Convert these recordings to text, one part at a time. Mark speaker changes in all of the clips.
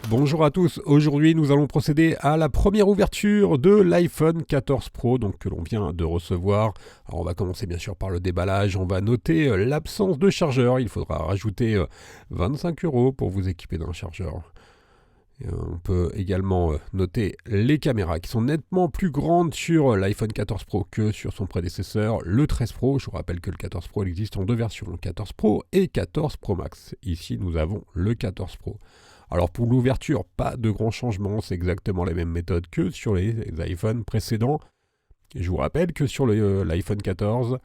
Speaker 1: Bonjour à tous, aujourd'hui nous allons procéder à la première ouverture de l'iPhone 14 Pro donc, que l'on vient de recevoir. Alors on va commencer bien sûr par le déballage, on va noter l'absence de chargeur, il faudra rajouter 25 € pour vous équiper d'un chargeur. On peut également noter les caméras qui sont nettement plus grandes sur l'iPhone 14 Pro que sur son prédécesseur, le 13 Pro. Je vous rappelle que le 14 Pro existe en deux versions, le 14 Pro et 14 Pro Max. Ici nous avons le 14 Pro. Alors pour l'ouverture, pas de grands changements, c'est exactement la même méthode que sur les iPhones précédents. Et je vous rappelle que sur l'iPhone 14,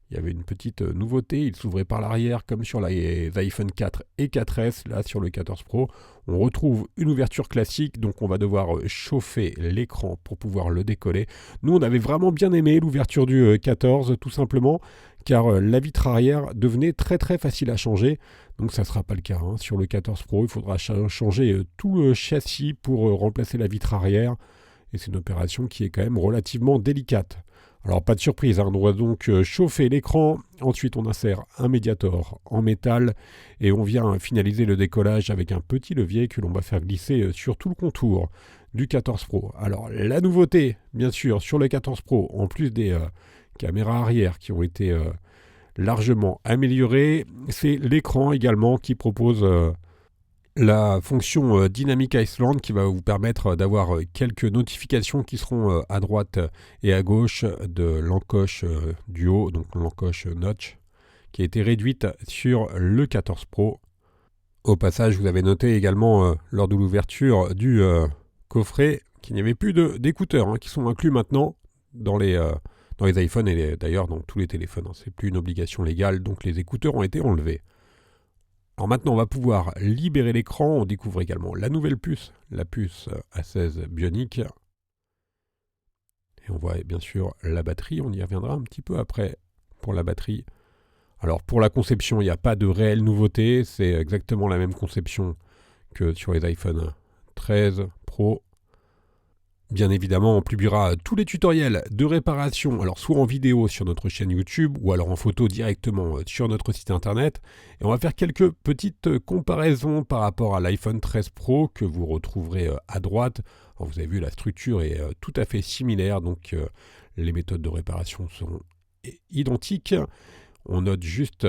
Speaker 1: il y avait une petite nouveauté, il s'ouvrait par l'arrière comme sur les iPhone 4 et 4S. Là sur le 14 Pro, on retrouve une ouverture classique, donc on va devoir chauffer l'écran pour pouvoir le décoller. Nous on avait vraiment bien aimé l'ouverture du 14 tout simplement, car la vitre arrière devenait très facile à changer. Donc ça ne sera pas le cas. Sur le 14 Pro, il faudra changer tout le châssis pour remplacer la vitre arrière. Et c'est une opération qui est quand même relativement délicate. Alors pas de surprise, on doit donc chauffer l'écran, ensuite on insère un médiator en métal et on vient finaliser le décollage avec un petit levier que l'on va faire glisser sur tout le contour du 14 Pro. Alors la nouveauté, bien sûr, sur le 14 Pro, en plus des caméras arrière qui ont été largement améliorées, c'est l'écran également qui propose la fonction Dynamic Island qui va vous permettre d'avoir quelques notifications qui seront à droite et à gauche de l'encoche du haut, donc l'encoche notch, qui a été réduite sur le 14 Pro. Au passage, vous avez noté également lors de l'ouverture du coffret qu'il n'y avait plus d'écouteurs qui sont inclus maintenant dans les iPhones et d'ailleurs dans tous les téléphones. C'est plus une obligation légale, donc les écouteurs ont été enlevés. Alors maintenant, on va pouvoir libérer l'écran. On découvre également la nouvelle puce, la puce A16 Bionic. Et on voit bien sûr la batterie. On y reviendra un petit peu après pour la batterie. Alors pour la conception, il n'y a pas de réelle nouveauté. C'est exactement la même conception que sur les iPhone 13 Pro. Bien évidemment, on publiera tous les tutoriels de réparation, alors soit en vidéo sur notre chaîne YouTube ou alors en photo directement sur notre site internet. Et on va faire quelques petites comparaisons par rapport à l'iPhone 13 Pro que vous retrouverez à droite. Alors, vous avez vu, la structure est tout à fait similaire, donc les méthodes de réparation seront identiques. On note juste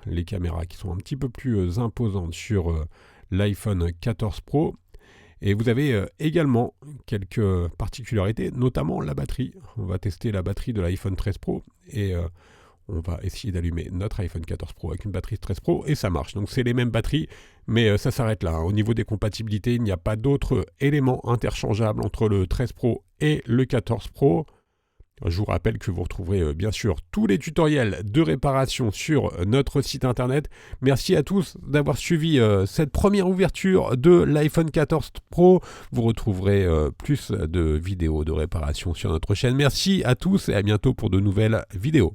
Speaker 1: les caméras qui sont un petit peu plus imposantes sur l'iPhone 14 Pro. Et vous avez également quelques particularités, notamment la batterie. On va tester la batterie de l'iPhone 13 Pro et on va essayer d'allumer notre iPhone 14 Pro avec une batterie 13 Pro et ça marche. Donc c'est les mêmes batteries, mais ça s'arrête là. Au niveau des compatibilités, il n'y a pas d'autres éléments interchangeables entre le 13 Pro et le 14 Pro. Je vous rappelle que vous retrouverez bien sûr tous les tutoriels de réparation sur notre site internet. Merci à tous d'avoir suivi cette première ouverture de l'iPhone 14 Pro. Vous retrouverez plus de vidéos de réparation sur notre chaîne. Merci à tous et à bientôt pour de nouvelles vidéos.